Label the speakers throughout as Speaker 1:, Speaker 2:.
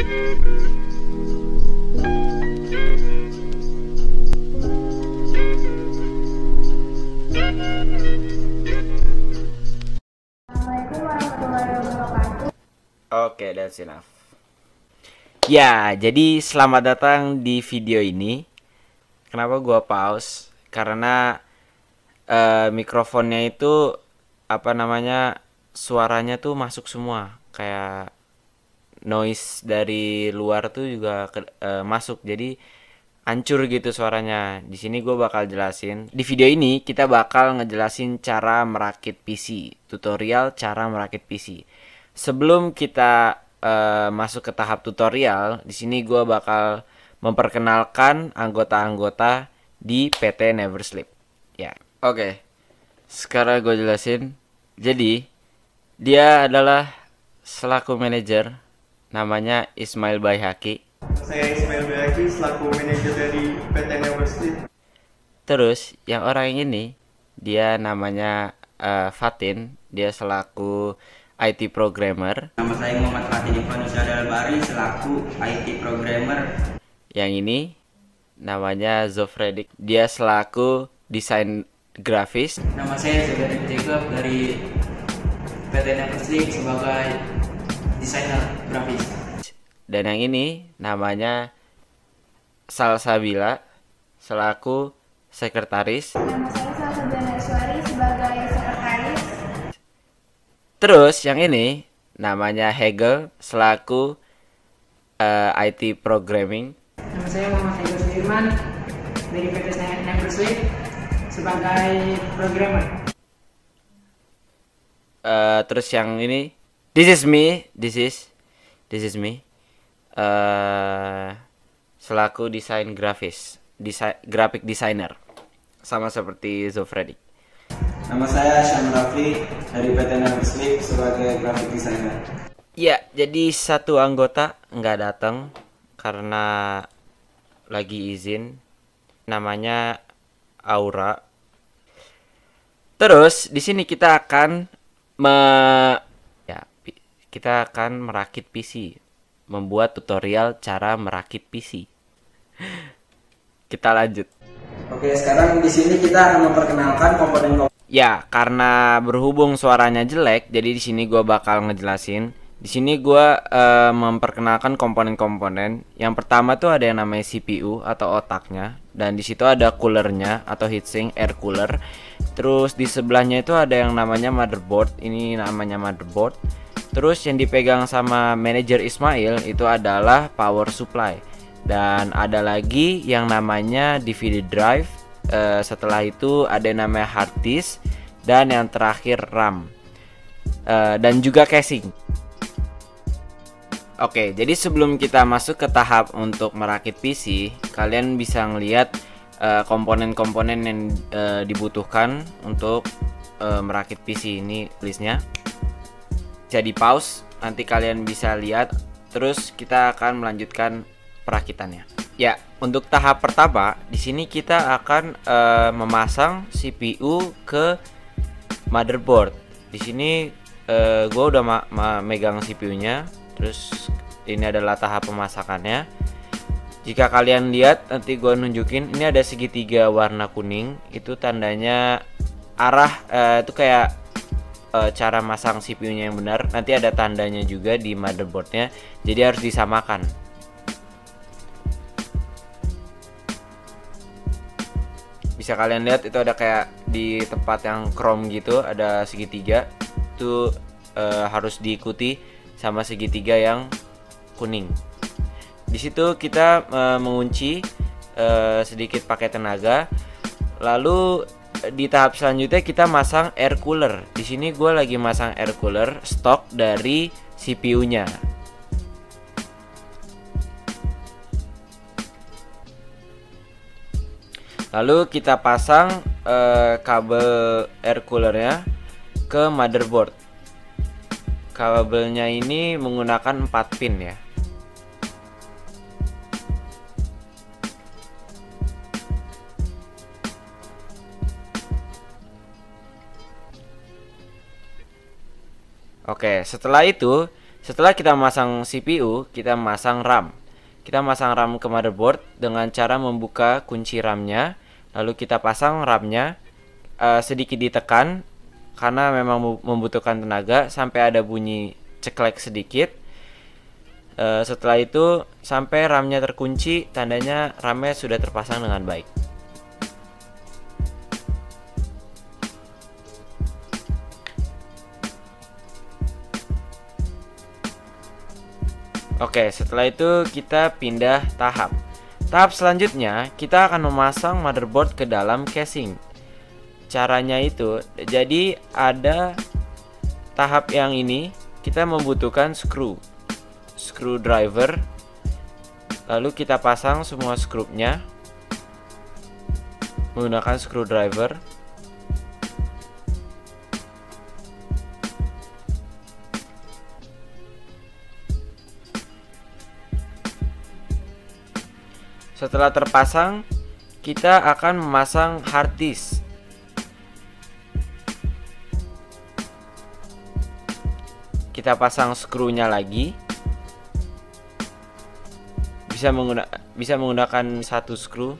Speaker 1: Assalamualaikum warahmatullahi wabarakatuh.
Speaker 2: Oke, that's enough. Ya, jadi selamat datang di video ini. Kenapa gua pause? Karena mikrofonnya itu suaranya tuh masuk semua, kayak noise dari luar tuh juga masuk, jadi hancur gitu suaranya. Di sini gue bakal jelasin. Di video ini kita bakal ngejelasin cara merakit PC, tutorial cara merakit PC. Sebelum kita masuk ke tahap tutorial, di sini gue bakal memperkenalkan anggota-anggota di PT Never Sleep. Ya, oke. Sekarang gue jelasin. Jadi, dia adalah selaku manajer, namanya Ismail Baihaqi.
Speaker 3: Saya Ismail Baihaqi selaku manajer dari PT Never Sleep.
Speaker 2: Terus yang orang ini dia namanya Fatin, dia selaku IT programmer.
Speaker 4: Nama saya Muhammad Fatin Ivanusyad Albari selaku IT programmer.
Speaker 2: Yang ini namanya Zofredik, dia selaku desain grafis.
Speaker 4: Nama saya Zofredik Jacob dari PT Never Sleep sebagai desainer grafis.
Speaker 2: Dan yang ini namanya Salsabila selaku sekretaris.
Speaker 1: Nama saya Salsabila Narswari sebagai sekretaris.
Speaker 2: Terus yang ini namanya Hegel selaku IT programming.
Speaker 5: Nama saya Muhammad Hegel Sudirman dari PT Never Sleep sebagai programmer.
Speaker 2: Terus yang ini, this is me, selaku desain grafis, graphic designer, sama seperti Zofredik.
Speaker 4: Nama saya Syam Rafli dari PT Never Sleep sebagai graphic designer.
Speaker 2: Ya, jadi satu anggota nggak datang karena lagi izin, namanya Aura. Terus di sini kita akan kita akan merakit PC, membuat tutorial cara merakit PC. Kita lanjut.
Speaker 4: Oke, sekarang di sini kita akan memperkenalkan komponen-komponen.
Speaker 2: Ya, karena berhubung suaranya jelek, jadi di sini gue bakal ngejelasin. Di sini gue memperkenalkan komponen-komponen. Yang pertama tuh ada yang namanya CPU atau otaknya, dan di situ ada coolernya atau heatsink, air cooler. Terus di sebelahnya itu ada yang namanya motherboard. Ini namanya motherboard. Terus yang dipegang sama manajer Ismail itu adalah power supply. Dan ada lagi yang namanya DVD drive. Setelah itu ada yang namanya hard disk. Dan yang terakhir RAM. Dan juga casing. Oke, jadi sebelum kita masuk ke tahap untuk merakit PC, kalian bisa ngelihat komponen-komponen yang dibutuhkan untuk merakit PC. Ini listnya. Jadi pause, nanti kalian bisa lihat. Terus kita akan melanjutkan perakitannya. Ya, untuk tahap pertama, di sini kita akan memasang CPU ke motherboard. Di sini gue udah megang CPU-nya. Terus ini adalah tahap pemasakannya. Jika kalian lihat, nanti gue nunjukin, ini ada segitiga warna kuning. Itu tandanya arah, itu kayak cara masang CPU-nya yang benar. Nanti ada tandanya juga di motherboardnya. Jadi harus disamakan. Bisa kalian lihat itu ada kayak di tempat yang chrome gitu, ada segitiga. Itu harus diikuti sama segitiga yang kuning. Di situ kita mengunci sedikit pakai tenaga. Lalu di tahap selanjutnya kita masang air cooler. Di sini gue lagi masang air cooler stok dari CPU-nya. Lalu kita pasang kabel air coolernya ke motherboard. Kabelnya ini menggunakan 4 pin ya. Oke, setelah itu Setelah kita memasang CPU, kita memasang RAM. Kita memasang RAM ke motherboard dengan cara membuka kunci RAM-nya, lalu kita pasang RAM-nya, sedikit ditekan karena memang membutuhkan tenaga sampai ada bunyi ceklek sedikit. Setelah itu sampai RAM-nya terkunci, tandanya RAM-nya sudah terpasang dengan baik. Oke, setelah itu kita pindah tahap. Tahap selanjutnya, kita akan memasang motherboard ke dalam casing. Caranya itu, jadi ada tahap yang ini, kita membutuhkan screwdriver. Lalu kita pasang semua skrunya menggunakan screwdriver. Setelah terpasang, kita akan memasang hard disk. Kita pasang skrunya lagi. Bisa menggunakan satu skru,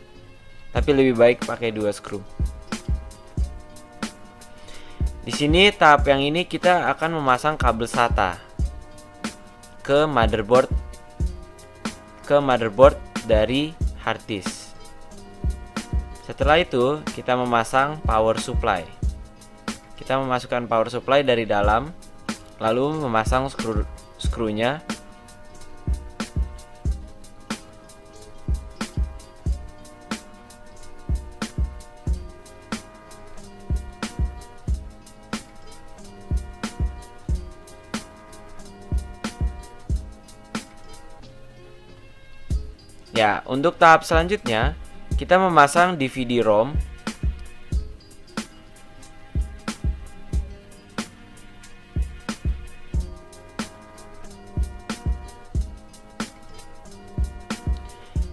Speaker 2: tapi lebih baik pakai 2 skru. Di sini tahap yang ini kita akan memasang kabel SATA ke motherboard dari hard disk. Setelah itu kita memasang power supply. Kita memasukkan power supply dari dalam, lalu memasang skrunya. Ya, untuk tahap selanjutnya kita memasang DVD-ROM.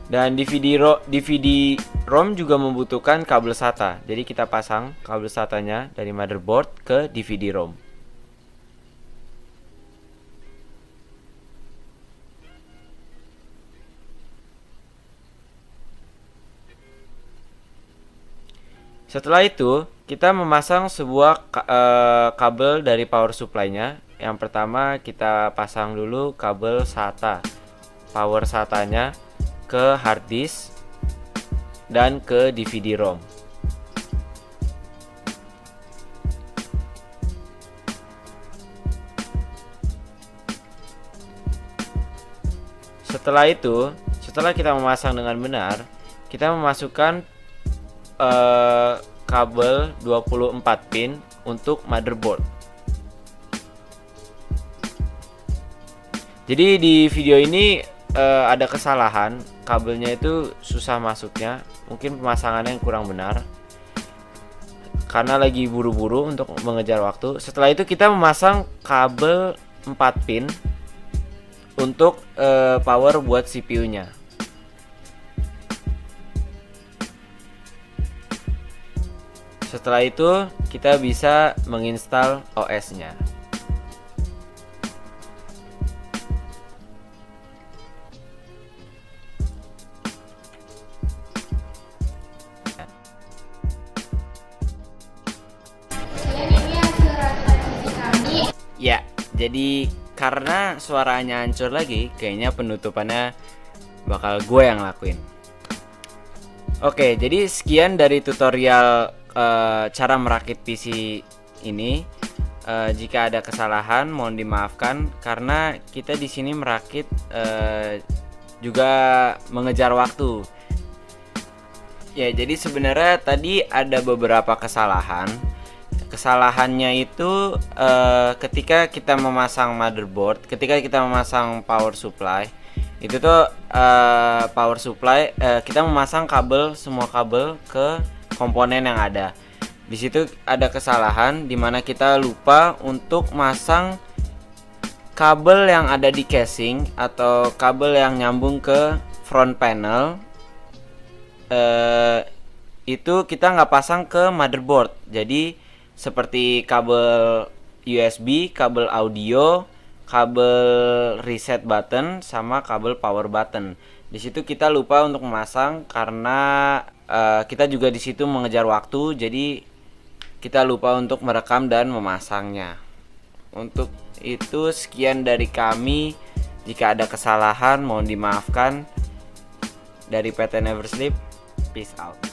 Speaker 2: Dan DVD-ROM juga membutuhkan kabel SATA. Jadi kita pasang kabel SATA-nya dari motherboard ke DVD-ROM. Setelah itu, kita memasang sebuah kabel dari power supply-nya. Yang pertama kita pasang dulu kabel SATA, power SATA-nya ke hard disk dan ke DVD-ROM. Setelah itu, setelah kita memasang dengan benar, kita memasukkan kabel 24 pin untuk motherboard. Jadi di video ini ada kesalahan, kabelnya itu susah masuknya, mungkin pemasangannya yang kurang benar karena lagi buru-buru untuk mengejar waktu. Setelah itu kita memasang kabel 4 pin untuk power buat CPU-nya. Setelah itu kita bisa menginstal OS-nya. Ya, jadi karena suaranya hancur lagi, kayaknya penutupannya bakal gue yang lakuin. Oke, jadi sekian dari tutorial cara merakit PC ini. Jika ada kesalahan mohon dimaafkan karena kita di sini merakit juga mengejar waktu. Ya, jadi sebenarnya tadi ada beberapa kesalahan. Kesalahannya itu ketika kita memasang motherboard, ketika kita memasang power supply, itu tuh power supply kita memasang kabel, semua kabel ke komponen yang ada. Di situ ada kesalahan di mana kita lupa untuk masang kabel yang ada di casing atau kabel yang nyambung ke front panel. Itu kita nggak pasang ke motherboard. Jadi seperti kabel USB, kabel audio, kabel reset button sama kabel power button. Di situ kita lupa untuk memasang karena kita juga di situ mengejar waktu, jadi kita lupa untuk merekam dan memasangnya. Untuk itu sekian dari kami. Jika ada kesalahan mohon dimaafkan. Dari PT Never Sleep, peace out.